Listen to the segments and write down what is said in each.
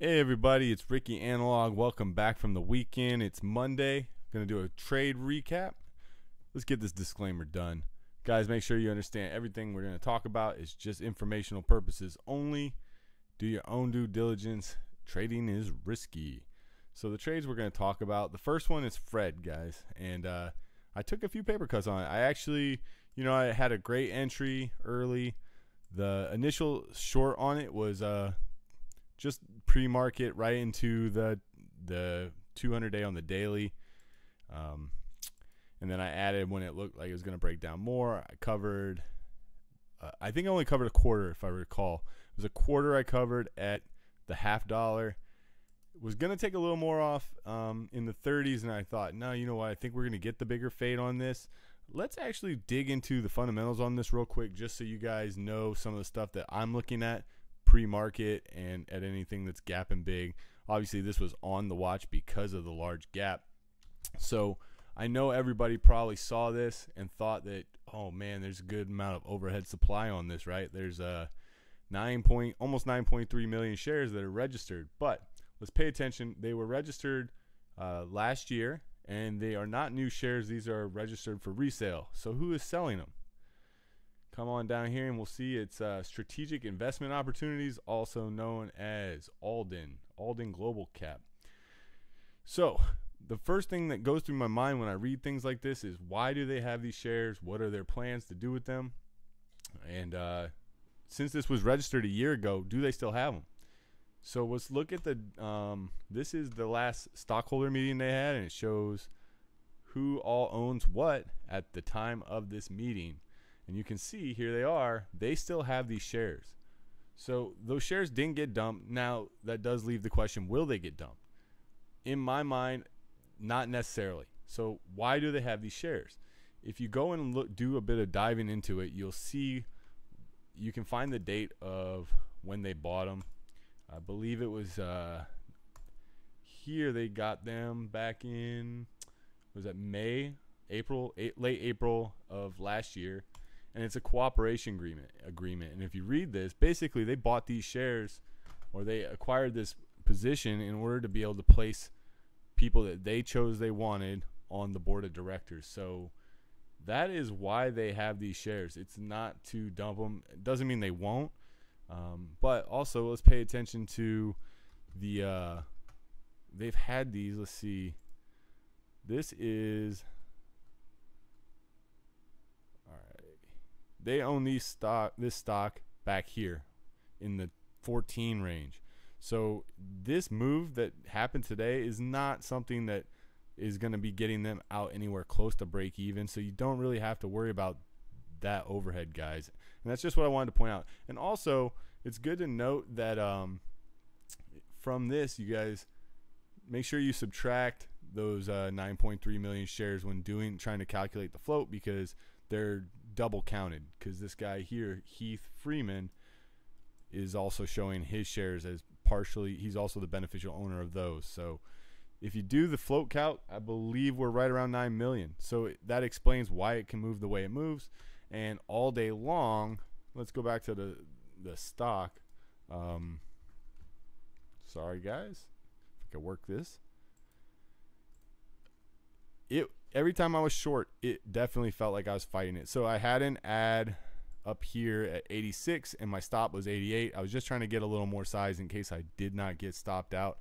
Hey everybody, it's Ricky Analog. Welcome back from the weekend. It's Monday. Going to do a trade recap. Let's get this disclaimer done. Guys, make sure you understand everything we're going to talk about is just informational purposes only. Do your own due diligence. Trading is risky. So the trades we're going to talk about, the first one is Fred, guys. And I took a few paper cuts on it. I actually, I had a great entry early. The initial short on it was just pre-market right into the 200-day on the daily, and then I added when it looked like it was going to break down more. I covered, I think I only covered a quarter if I recall. It was a quarter I covered at the $0.50. It was going to take a little more off in the 30s, and I thought, no, you know what? I think we're going to get the bigger fade on this. Let's actually dig into the fundamentals on this real quick just so you guys know some of the stuff that I'm looking at pre-market and at anything that's gapping big. Obviously this was on the watch because of the large gap, so I know everybody probably saw this and thought that, oh man, there's a good amount of overhead supply on this, right? There's almost 9.3 million shares that are registered, but let's pay attention. They were registered last year, and they are not new shares. These are registered for resale. So who is selling them? Come on down here and we'll see. It's Strategic Investment Opportunities, also known as Alden Global Cap. So the first thing that goes through my mind when I read things like this is, why do they have these shares? What are their plans to do with them? And since this was registered a year ago, do they still have them? So let's look at the this is the last stockholder meeting they had, and it shows who all owns what at the time of this meeting. And you can see here they are. They still have these shares. So those shares didn't get dumped. Now that does leave the question, will they get dumped? In my mind, not necessarily. So why do they have these shares? If you go and do a bit of diving into it, you'll see, you can find the date of when they bought them. I believe it was here they got them back in, was that late April of last year. And it's a cooperation agreement. And if you read this, basically they bought these shares, or they acquired this position in order to be able to place people that they chose they wanted on the board of directors. So that is why they have these shares. It's not to dump them. It doesn't mean they won't. But also let's pay attention to the they've had these. Let's see. This is, they own this stock back here in the 14 range. So this move that happened today is not something that is going to be getting them out anywhere close to break even. So you don't really have to worry about that overhead, guys. And that's just what I wanted to point out. And also, it's good to note that from this, you guys make sure you subtract those 9.3 million shares when trying to calculate the float, because they're double counted, because this guy here, Heath Freeman, is also showing his shares as partially, he's also the beneficial owner of those. So if you do the float count, I believe we're right around 9 million. So that explains why it can move the way it moves. And all day long, let's go back to the stock. Sorry guys, if I could work this. Every time I was short, it definitely felt like I was fighting it. So I had an ad up here at 86 and my stop was 88. I was just trying to get a little more size in case I did not get stopped out.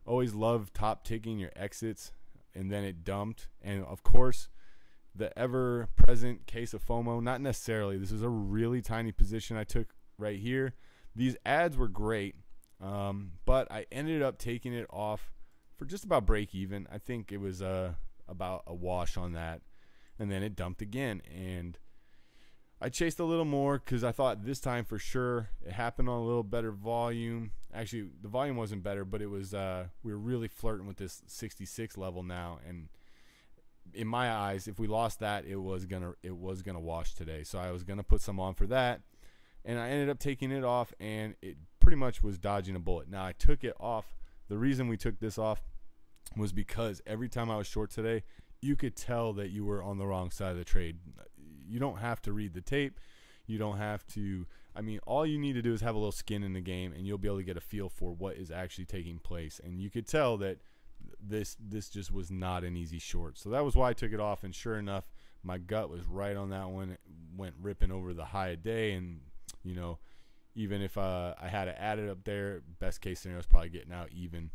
Always love top ticking your exits, and then it dumped. And of course, the ever present case of FOMO, not necessarily. This is a really tiny position I took right here. These ads were great, but I ended up taking it off for just about break even. I think it was about a wash on that, and then it dumped again, and I chased a little more because I thought this time for sure it happened on a little better volume. Actually, the volume wasn't better, but it was we were really flirting with this 66 level now, and in my eyes, if we lost that, it was gonna wash today. So I was gonna put some on for that, and I ended up taking it off, and it pretty much was dodging a bullet. Now I took it off. The reason we took this off was because every time I was short today, you could tell that you were on the wrong side of the trade. You don't have to read the tape. You don't have to, I mean, all you need to do is have a little skin in the game, and you'll be able to get a feel for what is actually taking place. And you could tell that this just was not an easy short. So that was why I took it off, and sure enough, my gut was right on that one. It went ripping over the high of day, and, you know, even if I had to add it up there, best case scenario is probably getting out even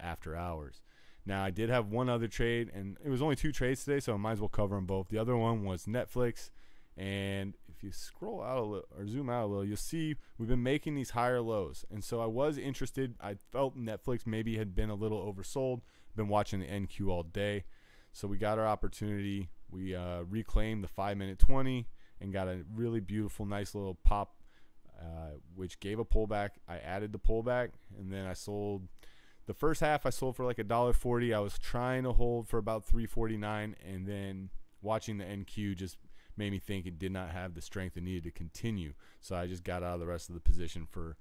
after hours. Now, I did have one other trade, and it was only 2 trades today, so I might as well cover them both. The other one was Netflix, and if you scroll out a little or zoom out a little, you'll see we've been making these higher lows. And so I was interested. I felt Netflix maybe had been a little oversold. Been watching the NQ all day. So we got our opportunity. We reclaimed the 5-minute 20 and got a really beautiful, nice little pop, which gave a pullback. I added the pullback, and then I sold. The first half I sold for like $1.40. I was trying to hold for about $3.49, and then watching the NQ just made me think it did not have the strength it needed to continue. So I just got out of the rest of the position for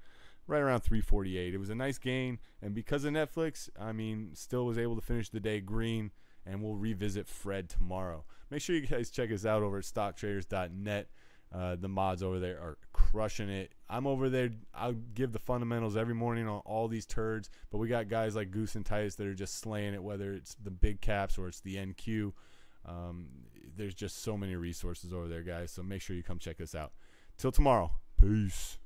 right around $3.48. It was a nice gain, and because of Netflix, I mean, still was able to finish the day green, and we'll revisit Fred tomorrow. Make sure you guys check us out over at stocktraders.net. The mods over there are crushing it. I'm over there. I'll give the fundamentals every morning on all these turds, but we got guys like Goose and Titus that are just slaying it, whether it's the big caps or it's the NQ. There's just so many resources over there, guys, so make sure you come check us out. Till tomorrow. Peace.